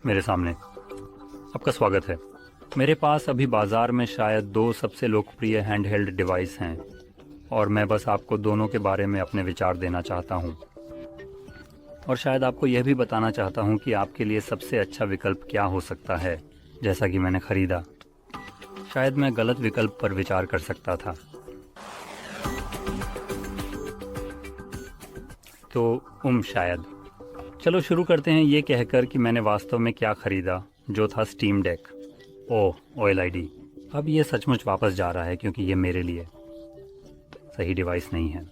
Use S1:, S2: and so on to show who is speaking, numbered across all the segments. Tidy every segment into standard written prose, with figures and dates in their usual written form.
S1: मेरे सामने आपका स्वागत है। मेरे पास अभी बाज़ार में शायद दो सबसे लोकप्रिय हैंडहेल्ड डिवाइस हैं और मैं बस आपको दोनों के बारे में अपने विचार देना चाहता हूँ और शायद आपको यह भी बताना चाहता हूँ कि आपके लिए सबसे अच्छा विकल्प क्या हो सकता है। जैसा कि मैंने ख़रीदा, शायद मैं गलत विकल्प पर विचार कर सकता था। तो शायद चलो शुरू करते हैं ये कहकर कि मैंने वास्तव में क्या ख़रीदा, जो था स्टीम डेक। ओह OLED। अब ये सचमुच वापस जा रहा है क्योंकि ये मेरे लिए सही डिवाइस नहीं है।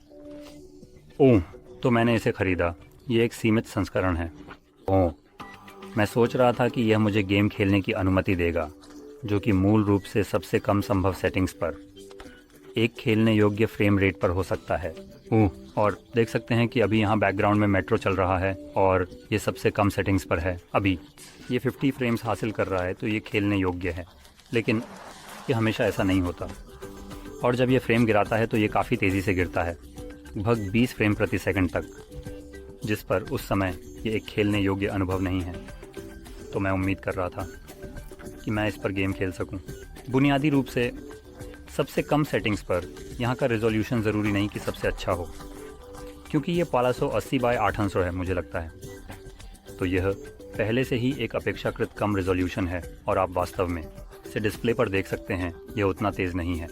S1: तो मैंने इसे ख़रीदा। ये एक सीमित संस्करण है। मैं सोच रहा था कि यह मुझे गेम खेलने की अनुमति देगा, जो कि मूल रूप से सबसे कम संभव सेटिंग्स पर एक खेलने योग्य फ्रेम रेट पर हो सकता है। और देख सकते हैं कि अभी यहाँ बैकग्राउंड में मेट्रो चल रहा है और ये सबसे कम सेटिंग्स पर है। अभी ये 50 फ्रेम्स हासिल कर रहा है, तो ये खेलने योग्य है। लेकिन ये हमेशा ऐसा नहीं होता, और जब ये फ्रेम गिराता है तो ये काफ़ी तेज़ी से गिरता है, लगभग 20 फ्रेम प्रति सेकंड तक, जिस पर उस समय ये एक खेलने योग्य अनुभव नहीं है। तो मैं उम्मीद कर रहा था कि मैं इस पर गेम खेल सकूं। बुनियादी रूप से सबसे कम सेटिंग्स पर यहाँ का रिजोल्यूशन ज़रूरी नहीं कि सबसे अच्छा हो, क्योंकि ये 1280 बाय 800 है मुझे लगता है। तो यह पहले से ही एक अपेक्षाकृत कम रिजोल्यूशन है और आप वास्तव में इसे डिस्प्ले पर देख सकते हैं, यह उतना तेज़ नहीं है।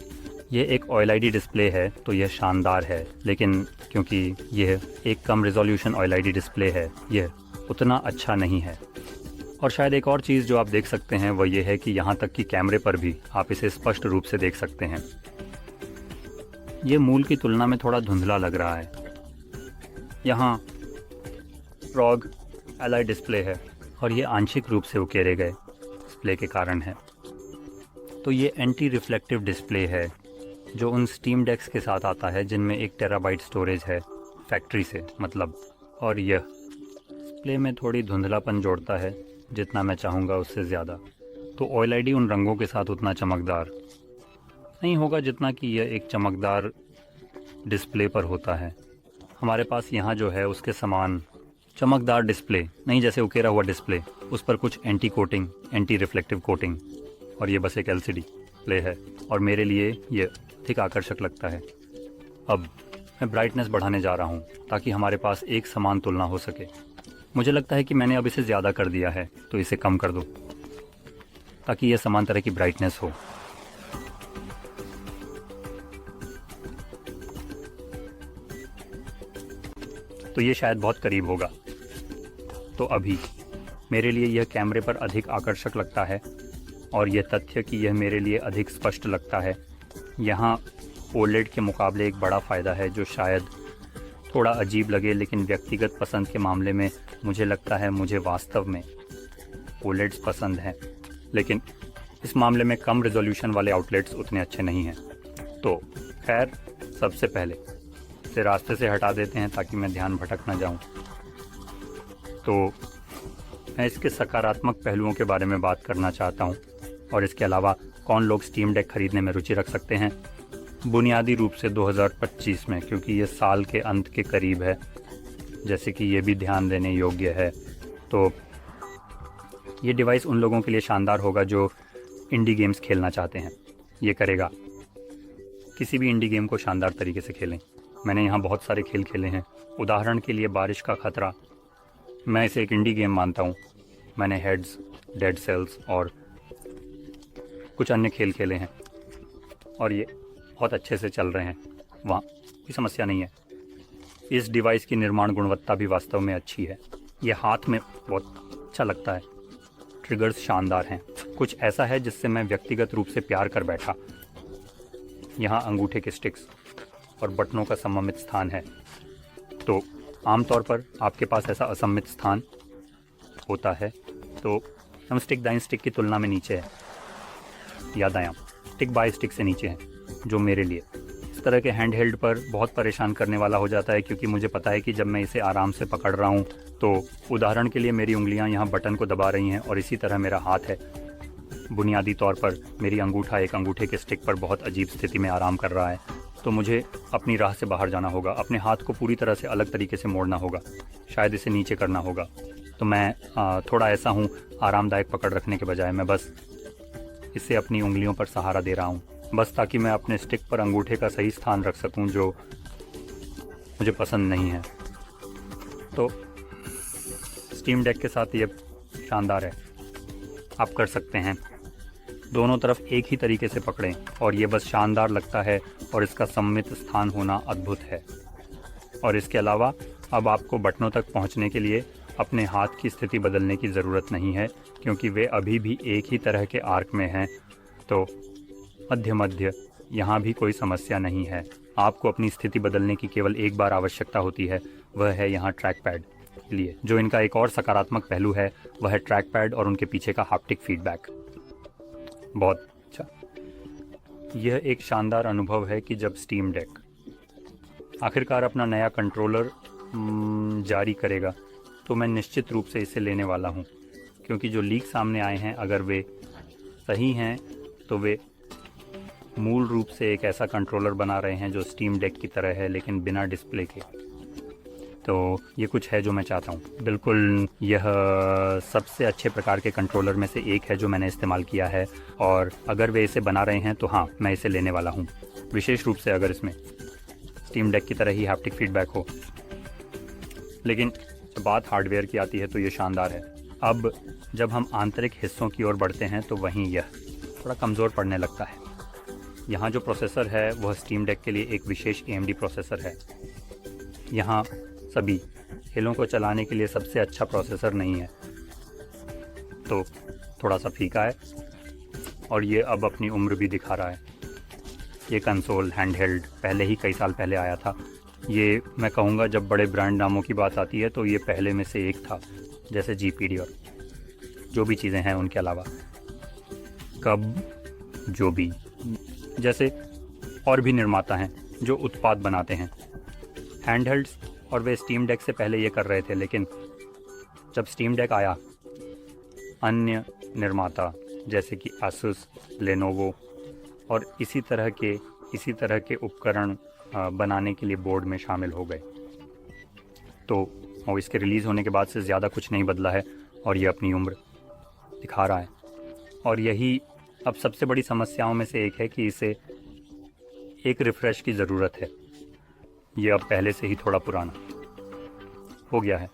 S1: यह एक OLED डिस्प्ले है तो यह शानदार है, लेकिन क्योंकि यह एक कम रिजोल्यूशन OLED डिस्प्ले है, यह उतना अच्छा नहीं है। और शायद एक और चीज़ जो आप देख सकते हैं वह यह है कि यहाँ तक कि कैमरे पर भी आप इसे स्पष्ट रूप से देख सकते हैं। ये मूल की तुलना में थोड़ा धुंधला लग रहा है। यहाँ ROG Ally डिस्प्ले है और ये आंशिक रूप से उकेरे गए डिस्प्ले के कारण है। तो ये एंटी रिफ्लेक्टिव डिस्प्ले है जो उन स्टीम डेक्स के साथ आता है जिनमें 1 टेराबाइट स्टोरेज है फैक्ट्री से मतलब। और यह डिस्प्ले में थोड़ी धुंधलापन जोड़ता है, जितना मैं चाहूँगा उससे ज़्यादा। तो OLED उन रंगों के साथ उतना चमकदार नहीं होगा जितना कि यह एक चमकदार डिस्प्ले पर होता है। हमारे पास यहाँ जो है उसके समान चमकदार डिस्प्ले नहीं, जैसे उकेरा हुआ डिस्प्ले, उस पर कुछ anti coating, anti reflective coating, और ये बस एक LCD डिस्प्ले है और मेरे लिए ये अधिक आकर्षक लगता है। अब मैं ब्राइटनेस बढ़ाने जा रहा हूँ ताकि हमारे पास एक समान तुलना हो सके। मुझे लगता है कि मैंने अब इसे ज़्यादा कर दिया है, तो इसे कम कर दो ताकि यह समान तरह की ब्राइटनेस हो। तो ये शायद बहुत करीब होगा। तो अभी मेरे लिए यह कैमरे पर अधिक आकर्षक लगता है और यह तथ्य कि यह मेरे लिए अधिक स्पष्ट लगता है यहाँ OLED के मुकाबले एक बड़ा फ़ायदा है, जो शायद थोड़ा अजीब लगे, लेकिन व्यक्तिगत पसंद के मामले में मुझे लगता है मुझे वास्तव में OLEDs पसंद हैं, लेकिन इस मामले में कम रिजोल्यूशन वाले आउटलेट्स उतने अच्छे नहीं हैं। तो खैर, सबसे पहले इसे रास्ते से हटा देते हैं ताकि मैं ध्यान भटक ना जाऊं। तो मैं इसके सकारात्मक पहलुओं के बारे में बात करना चाहता हूं और इसके अलावा कौन लोग स्टीम डेक खरीदने में रुचि रख सकते हैं। बुनियादी रूप से 2025 में, क्योंकि ये साल के अंत के करीब है, जैसे कि ये भी ध्यान देने योग्य है। तो ये डिवाइस उन लोगों के लिए शानदार होगा जो इंडी गेम्स खेलना चाहते हैं। ये करेगा किसी भी इंडी गेम को शानदार तरीके से खेलें। मैंने यहाँ बहुत सारे खेल खेले हैं। उदाहरण के लिए बारिश का खतरा, मैं इसे एक इंडी गेम मानता हूँ। मैंने हेड्स, डेड सेल्स और कुछ अन्य खेल खेले हैं और ये बहुत अच्छे से चल रहे हैं, वहाँ कोई समस्या नहीं है। इस डिवाइस की निर्माण गुणवत्ता भी वास्तव में अच्छी है। ये हाथ में बहुत अच्छा लगता है। ट्रिगर्स शानदार हैं। कुछ ऐसा है जिससे मैं व्यक्तिगत रूप से प्यार कर बैठा। यहाँ अंगूठे के स्टिक्स और बटनों का सममित स्थान है। तो आमतौर पर आपके पास ऐसा असममित स्थान होता है, तो हम स्टिक दाएं स्टिक की तुलना में नीचे है, या दायां स्टिक बाय स्टिक से नीचे है, जो मेरे लिए इस तरह के हैंडहेल्ड पर बहुत परेशान करने वाला हो जाता है, क्योंकि मुझे पता है कि जब मैं इसे आराम से पकड़ रहा हूँ तो उदाहरण के लिए मेरी उंगलियाँ यहाँ बटन को दबा रही हैं और इसी तरह मेरा हाथ है। बुनियादी तौर पर मेरी अंगूठा एक अंगूठे के स्टिक पर बहुत अजीब स्थिति में आराम कर रहा है, तो मुझे अपनी राह से बाहर जाना होगा। अपने हाथ को पूरी तरह से अलग तरीके से मोड़ना होगा, शायद इसे नीचे करना होगा, तो मैं थोड़ा ऐसा हूँ, आरामदायक पकड़ रखने के बजाय मैं बस इसे अपनी उंगलियों पर सहारा दे रहा हूँ, बस ताकि मैं अपने स्टिक पर अंगूठे का सही स्थान रख सकूँ जो मुझे पसंद नहीं है। तो स्टीम डेक के साथ ये शानदार है, आप कर सकते हैं, दोनों तरफ एक ही तरीके से पकड़ें और ये बस शानदार लगता है और इसका सम्मित स्थान होना अद्भुत है। और इसके अलावा अब आपको बटनों तक पहुंचने के लिए अपने हाथ की स्थिति बदलने की ज़रूरत नहीं है, क्योंकि वे अभी भी एक ही तरह के आर्क में हैं। तो मध्य यहाँ भी कोई समस्या नहीं है। आपको अपनी स्थिति बदलने की केवल एक बार आवश्यकता होती है, वह है यहाँ ट्रैक पैड के लिए। जो इनका एक और सकारात्मक पहलू है वह है ट्रैक पैड और उनके पीछे का हैप्टिक फीडबैक। बहुत अच्छा, यह एक शानदार अनुभव है कि जब स्टीम डेक आखिरकार अपना नया कंट्रोलर जारी करेगा तो मैं निश्चित रूप से इसे लेने वाला हूँ, क्योंकि जो लीक सामने आए हैं अगर वे सही हैं तो वे मूल रूप से एक ऐसा कंट्रोलर बना रहे हैं जो स्टीम डेक की तरह है लेकिन बिना डिस्प्ले के। तो ये कुछ है जो मैं चाहता हूँ। बिल्कुल यह सबसे अच्छे प्रकार के कंट्रोलर में से एक है जो मैंने इस्तेमाल किया है, और अगर वे इसे बना रहे हैं तो हाँ, मैं इसे लेने वाला हूँ, विशेष रूप से अगर इसमें स्टीम डेक की तरह ही हैप्टिक फीडबैक हो। लेकिन जब बात हार्डवेयर की आती है तो ये शानदार है। अब जब हम आंतरिक हिस्सों की ओर बढ़ते हैं तो वहीं यह थोड़ा कमज़ोर पड़ने लगता है। यहाँ जो प्रोसेसर है वह स्टीम डेक के लिए एक विशेष AMD प्रोसेसर है। यहाँ सभी खेलों को चलाने के लिए सबसे अच्छा प्रोसेसर नहीं है, तो थोड़ा सा फीका है और ये अब अपनी उम्र भी दिखा रहा है। ये कंसोल हैंडहेल्ड पहले ही कई साल पहले आया था। ये मैं कहूँगा जब बड़े ब्रांड नामों की बात आती है तो ये पहले में से एक था, जैसे GPD और जो भी चीज़ें हैं उनके अलावा कब जो भी जैसे और भी निर्माता हैं जो उत्पाद बनाते हैं हैंडहेल्ड्स, और वे स्टीम डेक से पहले ये कर रहे थे। लेकिन जब स्टीम डेक आया, अन्य निर्माता जैसे कि Asus, Lenovo और इसी तरह के उपकरण बनाने के लिए बोर्ड में शामिल हो गए। तो और इसके रिलीज़ होने के बाद से ज़्यादा कुछ नहीं बदला है और ये अपनी उम्र दिखा रहा है। और यही अब सबसे बड़ी समस्याओं में से एक है कि इसे एक रिफ़्रेश की ज़रूरत है। ये अब पहले से ही थोड़ा पुराना हो गया है।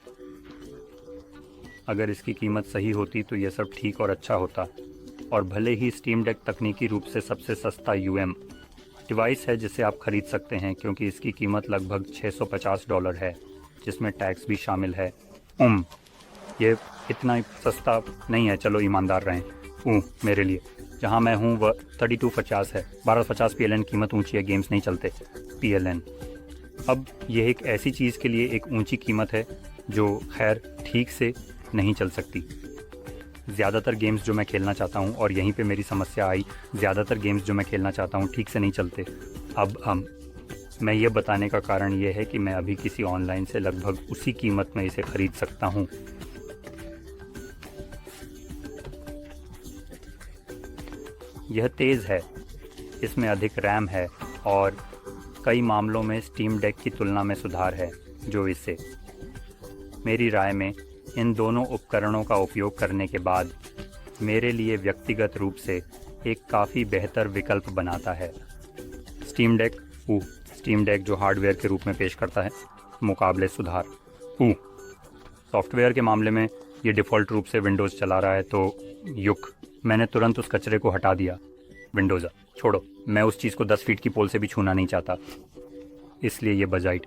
S1: अगर इसकी कीमत सही होती तो यह सब ठीक और अच्छा होता, और भले ही स्टीम डेक तकनीकी रूप से सबसे सस्ता UM डिवाइस है जिसे आप खरीद सकते हैं, क्योंकि इसकी कीमत लगभग $650 है, जिसमें टैक्स भी शामिल है। ये इतना सस्ता नहीं है, चलो ईमानदार रहें। मेरे लिए जहाँ मैं हूँ वह 3250 है। 1250 PLN कीमत ऊंची है, गेम्स नहीं चलते PLN। अब यह एक ऐसी चीज़ के लिए एक ऊंची कीमत है जो खैर ठीक से नहीं चल सकती। ज़्यादातर गेम्स जो मैं खेलना चाहता हूँ, और यहीं पे मेरी समस्या आई, ज़्यादातर गेम्स जो मैं खेलना चाहता हूँ ठीक से नहीं चलते। अब मैं ये बताने का कारण ये है कि मैं अभी किसी ऑनलाइन से लगभग उसी कीमत में इसे ख़रीद सकता हूँ। यह तेज़ है, इसमें अधिक रैम है और कई मामलों में स्टीम डेक की तुलना में सुधार है, जो इसे मेरी राय में इन दोनों उपकरणों का उपयोग करने के बाद मेरे लिए व्यक्तिगत रूप से एक काफ़ी बेहतर विकल्प बनाता है। स्टीम डेक जो हार्डवेयर के रूप में पेश करता है मुकाबले सुधार। सॉफ्टवेयर के मामले में ये डिफ़ॉल्ट रूप से विंडोज़ चला रहा है, तो मैंने तुरंत उस कचरे को हटा दिया। विंडोज़ छोड़ो, मैं उस चीज़ को 10 फीट की पोल से भी छूना नहीं चाहता, इसलिए ये बजाइट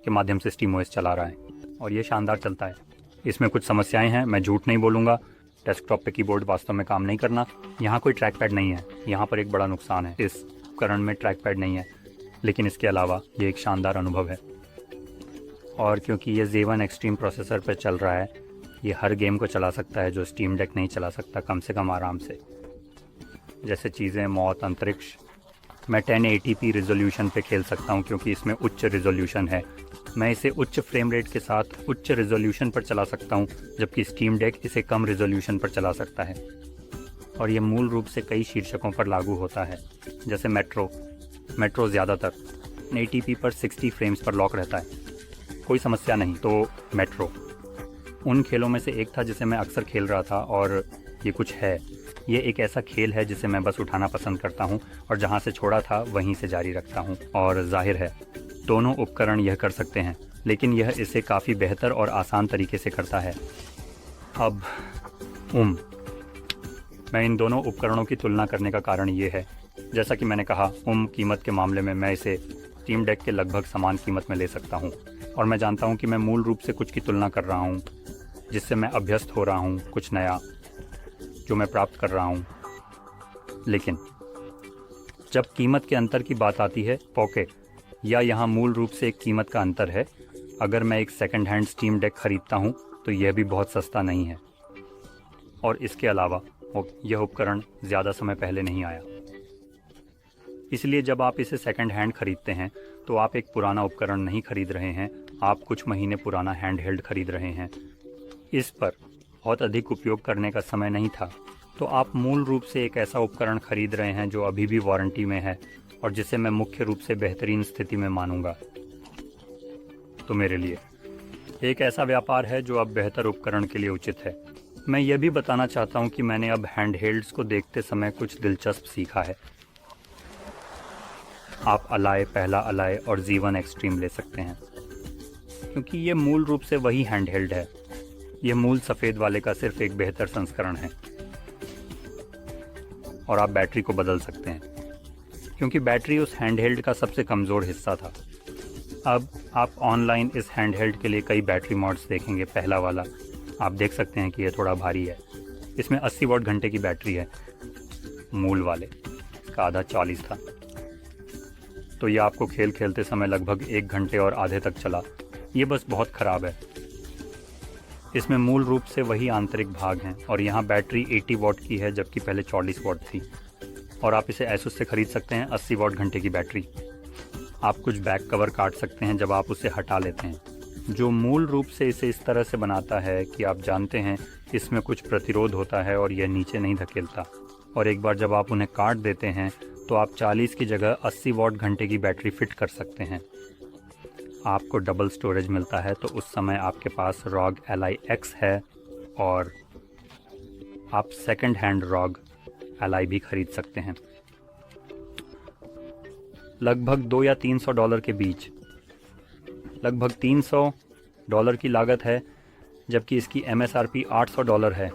S1: के माध्यम से SteamOS चला रहा है और ये शानदार चलता है। इसमें कुछ समस्याएं हैं, मैं झूठ नहीं बोलूँगा। डेस्कटॉप पे कीबोर्ड वास्तव में काम नहीं करना। यहाँ कोई ट्रैक पैड नहीं है, यहाँ पर एक बड़ा नुकसान है, इस उपकरण में ट्रैक पैड नहीं है। लेकिन इसके अलावा ये एक शानदार अनुभव है, और क्योंकि ये Zen एक्सट्रीम प्रोसेसर पर चल रहा है, ये हर गेम को चला सकता है जो स्टीम डेक नहीं चला सकता, कम से कम आराम से। जैसे चीज़ें मौत, अंतरिक्ष। मैं 1080p रिजोल्यूशन पे खेल सकता हूँ क्योंकि इसमें उच्च रिजोल्यूशन है। मैं इसे उच्च फ्रेम रेट के साथ उच्च रिजोल्यूशन पर चला सकता हूँ, जबकि स्टीम डेक इसे कम रिजोल्यूशन पर चला सकता है। और ये मूल रूप से कई शीर्षकों पर लागू होता है, जैसे मेट्रो ज़्यादातर 1080p पर 60 फ्रेम्स पर लॉक रहता है, कोई समस्या नहीं। तो मेट्रो उन खेलों में से एक था जिसे मैं अक्सर खेल रहा था और ये कुछ है। ये एक ऐसा खेल है जिसे मैं बस उठाना पसंद करता हूँ और जहाँ से छोड़ा था वहीं से जारी रखता हूँ। और जाहिर है दोनों उपकरण यह कर सकते हैं, लेकिन यह इसे काफ़ी बेहतर और आसान तरीके से करता है। अब मैं इन दोनों उपकरणों की तुलना करने का कारण ये है, जैसा कि मैंने कहा, कीमत के मामले में मैं इसे स्टीम डेक के लगभग समान कीमत में ले सकता हूँ। और मैं जानता हूँ कि मैं मूल रूप से कुछ की तुलना कर रहा हूँ जिससे मैं अभ्यस्त हो रहा हूँ, कुछ नया जो मैं प्राप्त कर रहा हूँ। लेकिन जब कीमत के अंतर की बात आती है, पॉकेट या यहाँ मूल रूप से एक कीमत का अंतर है। अगर मैं एक सेकंड हैंड स्टीम डेक खरीदता हूँ तो यह भी बहुत सस्ता नहीं है, और इसके अलावा यह उपकरण ज़्यादा समय पहले नहीं आया। इसलिए जब आप इसे सेकंड हैंड खरीदते हैं तो आप एक पुराना उपकरण नहीं खरीद रहे हैं, आप कुछ महीने पुराना हैंड हेल्ड खरीद रहे हैं। इस पर बहुत अधिक उपयोग करने का समय नहीं था, तो आप मूल रूप से एक ऐसा उपकरण खरीद रहे हैं जो अभी भी वारंटी में है और जिसे मैं मुख्य रूप से बेहतरीन स्थिति में मानूंगा। तो मेरे लिए एक ऐसा व्यापार है जो अब बेहतर उपकरण के लिए उचित है। मैं यह भी बताना चाहता हूं कि मैंने अब हैंडहेल्ड्स को देखते समय कुछ दिलचस्प सीखा है। आप अलाय, पहला अलाय और Z1 एक्सट्रीम ले सकते हैं, क्योंकि ये मूल रूप से वही हैंडहेल्ड है। यह मूल सफ़ेद वाले का सिर्फ एक बेहतर संस्करण है। और आप बैटरी को बदल सकते हैं, क्योंकि बैटरी उस हैंडहेल्ड का सबसे कमज़ोर हिस्सा था। अब आप ऑनलाइन इस हैंडहेल्ड के लिए कई बैटरी मॉड्स देखेंगे। पहला वाला आप देख सकते हैं कि यह थोड़ा भारी है, इसमें 80 वॉट घंटे की बैटरी है। मूल वाले इसका आधा 40 था, तो यह आपको खेल खेलते समय लगभग 1 घंटे और आधे तक चला। ये बस बहुत ख़राब है। इसमें मूल रूप से वही आंतरिक भाग हैं और यहाँ बैटरी 80 वॉट की है जबकि पहले 40 वॉट थी। और आप इसे एसुस से ख़रीद सकते हैं 80 वॉट घंटे की बैटरी। आप कुछ बैक कवर काट सकते हैं जब आप उसे हटा लेते हैं, जो मूल रूप से इसे इस तरह से बनाता है कि आप जानते हैं इसमें कुछ प्रतिरोध होता है और यह नीचे नहीं धकेलता। और एक बार जब आप उन्हें काट देते हैं तो आप 40 की जगह 80 वॉट घंटे की बैटरी फिट कर सकते हैं। आपको डबल स्टोरेज मिलता है, तो उस समय आपके पास ROG Ally X है और आप सेकंड हैंड ROG Ally भी खरीद सकते हैं, लगभग $200 या $300 के बीच। लगभग $300 की लागत है, जबकि इसकी MSRP $800 है।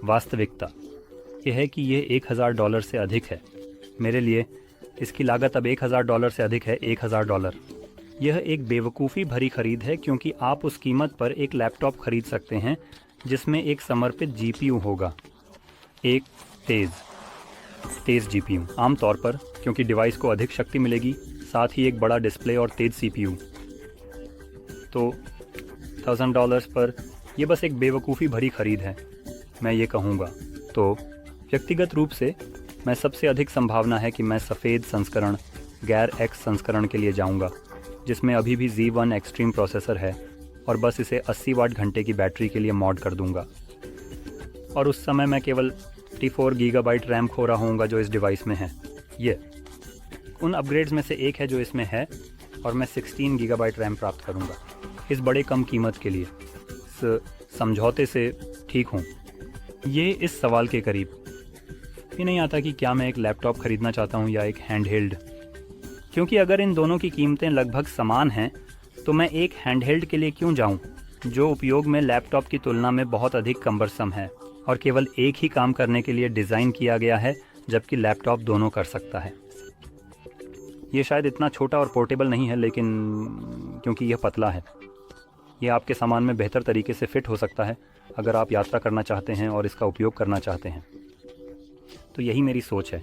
S1: वास्तविकता यह है कि यह $1000 से अधिक है। मेरे लिए इसकी लागत अब $1000 से अधिक है। $1000 यह एक बेवकूफ़ी भरी खरीद है, क्योंकि आप उस कीमत पर एक लैपटॉप खरीद सकते हैं जिसमें एक समर्पित GPU होगा, एक तेज़ GPU आमतौर पर, क्योंकि डिवाइस को अधिक शक्ति मिलेगी, साथ ही एक बड़ा डिस्प्ले और तेज़ CPU। तो $1000 पर यह बस एक बेवकूफ़ी भरी खरीद है, मैं ये कहूँगा। तो व्यक्तिगत रूप से मैं सबसे अधिक संभावना है कि मैं सफ़ेद संस्करण, गैर X संस्करण के लिए जाऊँगा, जिसमें अभी भी Z1 एक्सट्रीम प्रोसेसर है, और बस इसे 80 वाट घंटे की बैटरी के लिए मॉड कर दूंगा। और उस समय मैं केवल 64 गीगाबाइट रैम खो रहा होऊंगा जो इस डिवाइस में है। ये उन अपग्रेड्स में से एक है जो इसमें है, और मैं 16 गीगाबाइट रैम प्राप्त करूंगा इस बड़े कम कीमत के लिए। समझौते से ठीक हूँ। ये इस सवाल के करीब ही नहीं आता कि क्या मैं एक लैपटॉप खरीदना चाहता हूँ या एक हैंडहेल्ड, क्योंकि अगर इन दोनों की कीमतें लगभग समान हैं तो मैं एक हैंडहेल्ड के लिए क्यों जाऊं, जो उपयोग में लैपटॉप की तुलना में बहुत अधिक कम्बरसम है और केवल एक ही काम करने के लिए डिज़ाइन किया गया है, जबकि लैपटॉप दोनों कर सकता है। ये शायद इतना छोटा और पोर्टेबल नहीं है, लेकिन क्योंकि यह पतला है, यह आपके सामान में बेहतर तरीके से फिट हो सकता है अगर आप यात्रा करना चाहते हैं और इसका उपयोग करना चाहते हैं। तो यही मेरी सोच है।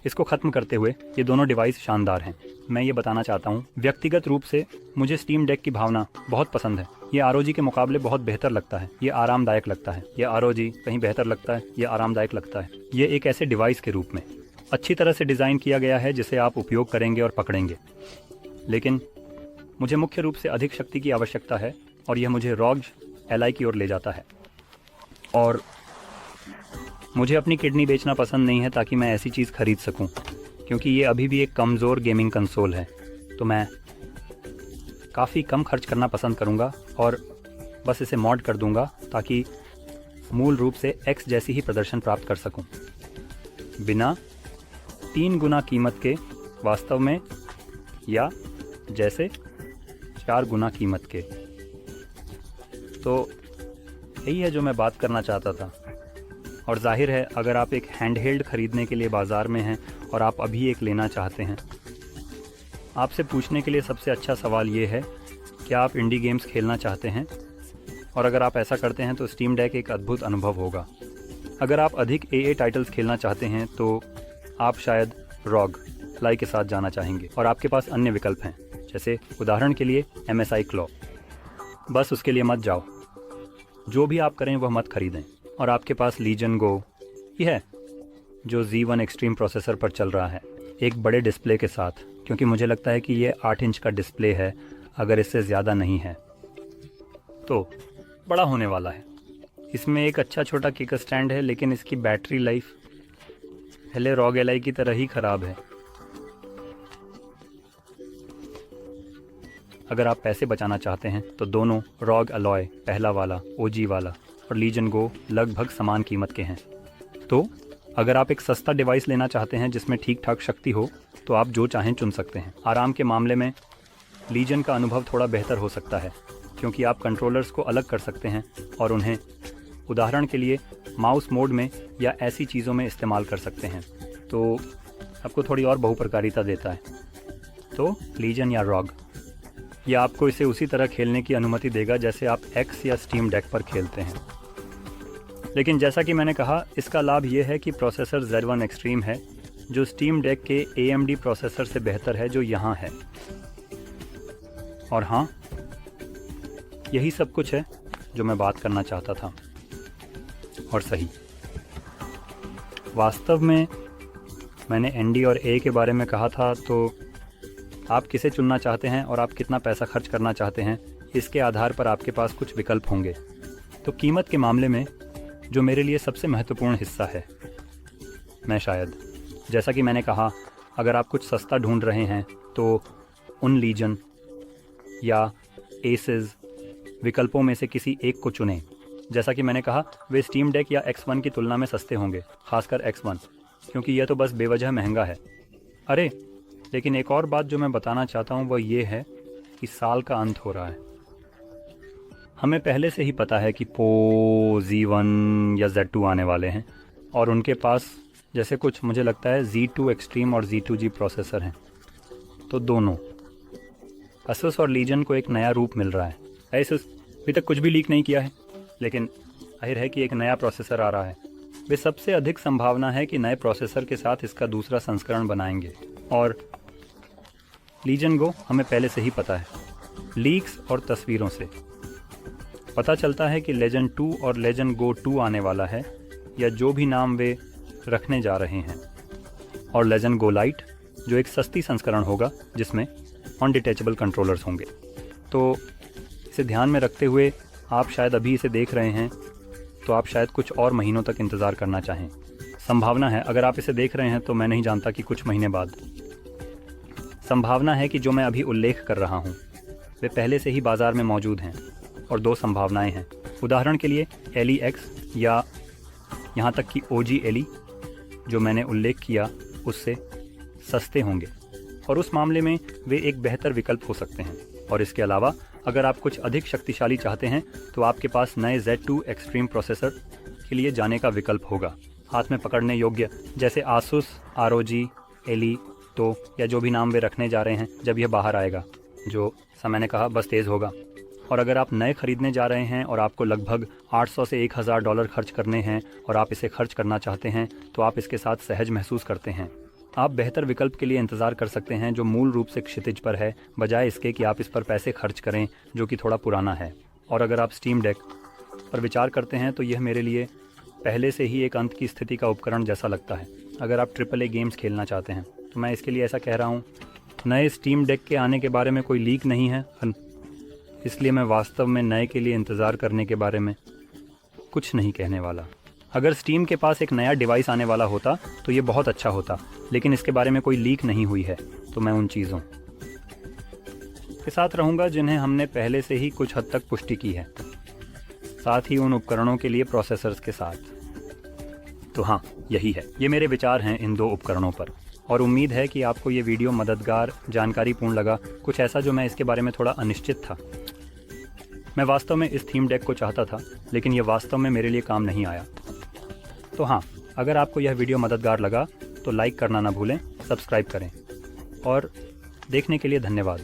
S1: इसको ख़त्म करते हुए, ये दोनों डिवाइस शानदार हैं। मैं ये बताना चाहता हूँ, व्यक्तिगत रूप से मुझे स्टीम डेक की भावना बहुत पसंद है। ये ROG के मुकाबले बहुत बेहतर लगता है। ये आरामदायक लगता है। ये ROG कहीं बेहतर लगता है, ये आरामदायक लगता है। ये एक ऐसे डिवाइस के रूप में अच्छी तरह से डिज़ाइन किया गया है जिसे आप उपयोग करेंगे और पकड़ेंगे। लेकिन मुझे मुख्य रूप से अधिक शक्ति की आवश्यकता है, और यह मुझे ROG Ally की ओर ले जाता है। और मुझे अपनी किडनी बेचना पसंद नहीं है ताकि मैं ऐसी चीज़ खरीद सकूं, क्योंकि ये अभी भी एक कमज़ोर गेमिंग कंसोल है। तो मैं काफ़ी कम खर्च करना पसंद करूँगा और बस इसे मॉड कर दूँगा ताकि मूल रूप से X जैसी ही प्रदर्शन प्राप्त कर सकूँ, बिना 3 गुना कीमत के वास्तव में, या जैसे 4 गुना कीमत के। तो यही है जो मैं बात करना चाहता था। और जाहिर है अगर आप एक हैंडहेल्ड ख़रीदने के लिए बाज़ार में हैं और आप अभी एक लेना चाहते हैं, आपसे पूछने के लिए सबसे अच्छा सवाल ये है, क्या आप इंडी गेम्स खेलना चाहते हैं? और अगर आप ऐसा करते हैं तो स्टीम डेक एक अद्भुत अनुभव होगा। अगर आप अधिक AA टाइटल्स खेलना चाहते हैं तो आप शायद रॉग लाई के साथ जाना चाहेंगे और आपके पास अन्य विकल्प हैं, जैसे उदाहरण के लिए MSI क्लॉ। बस उसके लिए मत जाओ, जो भी आप करें वह मत खरीदें। और आपके पास लीजन गो ही है जो Z1 एक्सट्रीम प्रोसेसर पर चल रहा है, एक बड़े डिस्प्ले के साथ, क्योंकि मुझे लगता है कि ये 8 इंच का डिस्प्ले है, अगर इससे ज़्यादा नहीं है तो बड़ा होने वाला है। इसमें एक अच्छा छोटा किक स्टैंड है, लेकिन इसकी बैटरी लाइफ पहले रॉग एलाई की तरह ही ख़राब है। अगर आप पैसे बचाना चाहते हैं तो दोनों रॉग अलॉय, पहला वाला OG वाला और लीजन गो लगभग समान कीमत के हैं। तो अगर आप एक सस्ता डिवाइस लेना चाहते हैं जिसमें ठीक ठाक शक्ति हो तो आप जो चाहें चुन सकते हैं। आराम के मामले में लीजन का अनुभव थोड़ा बेहतर हो सकता है, क्योंकि आप कंट्रोलर्स को अलग कर सकते हैं और उन्हें उदाहरण के लिए माउस मोड में या ऐसी चीज़ों में इस्तेमाल कर सकते हैं, तो आपको थोड़ी और बहुप्रकारिता देता है। तो लीजन या रॉग, यह आपको इसे उसी तरह खेलने की अनुमति देगा जैसे आप X या स्टीम डेक पर खेलते हैं। लेकिन जैसा कि मैंने कहा, इसका लाभ यह है कि प्रोसेसर Z1 एक्सट्रीम है, जो स्टीम डेक के AMD प्रोसेसर से बेहतर है जो यहाँ है। और हाँ, यही सब कुछ है जो मैं बात करना चाहता था। और सही, वास्तव में मैंने ND और A के बारे में कहा था, तो आप किसे चुनना चाहते हैं और आप कितना पैसा खर्च करना चाहते हैं, इसके आधार पर आपके पास कुछ विकल्प होंगे। तो कीमत के मामले में जो मेरे लिए सबसे महत्वपूर्ण हिस्सा है, मैं शायद, जैसा कि मैंने कहा, अगर आप कुछ सस्ता ढूंढ रहे हैं तो उन लीजन या एसेस विकल्पों में से किसी एक को चुनें। जैसा कि मैंने कहा, वे स्टीम डेक या X1 की तुलना में सस्ते होंगे, खासकर X1, क्योंकि यह तो बस बेवजह महंगा है। अरे लेकिन एक और बात जो मैं बताना चाहता हूँ वह ये है कि साल का अंत हो रहा है। हमें पहले से ही पता है कि पो Z1 या Z2 आने वाले हैं और उनके पास जैसे कुछ मुझे लगता है Z2 एक्सट्रीम और Z2G प्रोसेसर हैं। तो दोनों Asus और लीजन को एक नया रूप मिल रहा है। Asus अभी तक कुछ भी लीक नहीं किया है, लेकिन जाहिर है कि एक नया प्रोसेसर आ रहा है। वे सबसे अधिक संभावना है कि नए प्रोसेसर के साथ इसका दूसरा संस्करण बनाएंगे। और लीजन गो हमें पहले से ही पता है, लीक्स और तस्वीरों से पता चलता है कि लेजेंड 2 और लेजेंड गो 2 आने वाला है, या जो भी नाम वे रखने जा रहे हैं। और लेजेंड गो लाइट जो एक सस्ती संस्करण होगा जिसमें ऑन डिटैचेबल कंट्रोलर्स होंगे। तो इसे ध्यान में रखते हुए आप शायद अभी इसे देख रहे हैं तो आप शायद कुछ और महीनों तक इंतज़ार करना चाहें। संभावना है, अगर आप इसे देख रहे हैं तो मैं नहीं जानता कि कुछ महीने बाद, संभावना है कि जो मैं अभी उल्लेख कर रहा हूँ वे पहले से ही बाज़ार में मौजूद हैं। और 2 संभावनाएं हैं, उदाहरण के लिए LEX या यहाँ तक कि OG LE जो मैंने उल्लेख किया उससे सस्ते होंगे, और उस मामले में वे एक बेहतर विकल्प हो सकते हैं। और इसके अलावा अगर आप कुछ अधिक शक्तिशाली चाहते हैं तो आपके पास नए Z2 एक्सट्रीम प्रोसेसर के लिए जाने का विकल्प होगा, हाथ में पकड़ने योग्य, जैसे Asus ROG LE, तो या जो भी नाम वे रखने जा रहे हैं जब यह बाहर आएगा, जो सा मैंने कहा बस तेज़ होगा। और अगर आप नए खरीदने जा रहे हैं और आपको लगभग $800 से $1000 खर्च करने हैं और आप इसे खर्च करना चाहते हैं तो आप इसके साथ सहज महसूस करते हैं। आप बेहतर विकल्प के लिए इंतज़ार कर सकते हैं जो मूल रूप से क्षितिज पर है, बजाय इसके कि आप इस पर पैसे खर्च करें जो कि थोड़ा पुराना है। और अगर आप स्टीम डेक पर विचार करते हैं तो यह मेरे लिए पहले से ही एक अंत की स्थिति का उपकरण जैसा लगता है। अगर आप AAA गेम्स खेलना चाहते हैं तो मैं इसके लिए ऐसा कह रहा हूँ, नए स्टीम डेक के आने के बारे में कोई लीक नहीं है, इसलिए मैं वास्तव में नए के लिए इंतज़ार करने के बारे में कुछ नहीं कहने वाला। अगर स्टीम के पास एक नया डिवाइस आने वाला होता तो ये बहुत अच्छा होता, लेकिन इसके बारे में कोई लीक नहीं हुई है, तो मैं उन चीज़ों के साथ रहूँगा जिन्हें हमने पहले से ही कुछ हद तक पुष्टि की है, साथ ही उन उपकरणों के लिए प्रोसेसर्स के साथ। तो हाँ, यही है, ये मेरे विचार हैं इन 2 उपकरणों पर, और उम्मीद है कि आपको ये वीडियो मददगार, जानकारीपूर्ण लगा। कुछ ऐसा जो मैं इसके बारे में थोड़ा अनिश्चित था। मैं वास्तव में इस थीम डेक को चाहता था, लेकिन ये वास्तव में मेरे लिए काम नहीं आया। तो हाँ, अगर आपको यह वीडियो मददगार लगा तो लाइक करना ना भूलें, सब्सक्राइब करें, और देखने के लिए धन्यवाद।